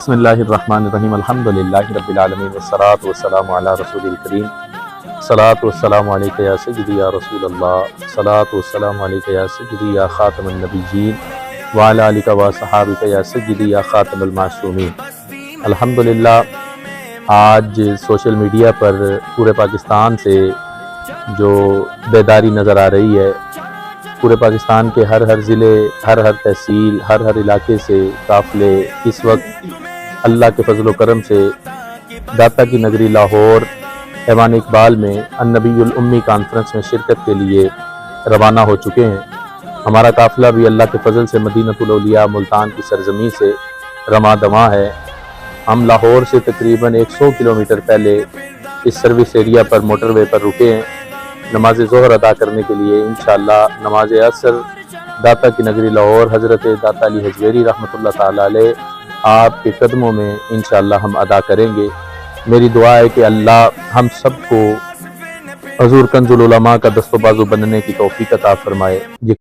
بسم اللہ الرحمن الرحیم الحمدللہ رب العالمین والصلاة والسلام علی رسول الکریم صلاۃ والسلام علیک یا سیدی یا رسول اللہ صلاۃ والسلام علیک یا سیدی یا خاتم النبیین وعلی آلک و صحابک یا سیدی یا خاتم المعصومین۔ الحمدللہ آج سوشل میڈیا پر پورے پاکستان سے جو بیداری نظر آ رہی ہے، پورے پاکستان کے ہر ضلع، ہر تحصیل، ہر علاقے سے قافلے اس وقت اللہ کے فضل و کرم سے داتا کی نگری لاہور ایوان اقبال میں النبی الامی کانفرنس میں شرکت کے لیے روانہ ہو چکے ہیں۔ ہمارا قافلہ بھی اللہ کے فضل سے مدینۃ الاولیاء ملتان کی سرزمین سے رواں دواں ہے۔ ہم لاہور سے تقریباً 100 کلومیٹر پہلے اس سروس ایریا پر موٹر وے پر رکے ہیں نماز ظہر ادا کرنے کے لیے۔ انشاءاللہ نماز عصر داتا کی نگری لاہور حضرت داتا علی حجویری رحمۃ اللہ تعالی علیہ آپ کے قدموں میں انشاءاللہ ہم ادا کریں گے۔ میری دعا ہے کہ اللہ ہم سب کو حضور کنز العلماء کا دست و بازو بننے کی توفیق عطا فرمائے۔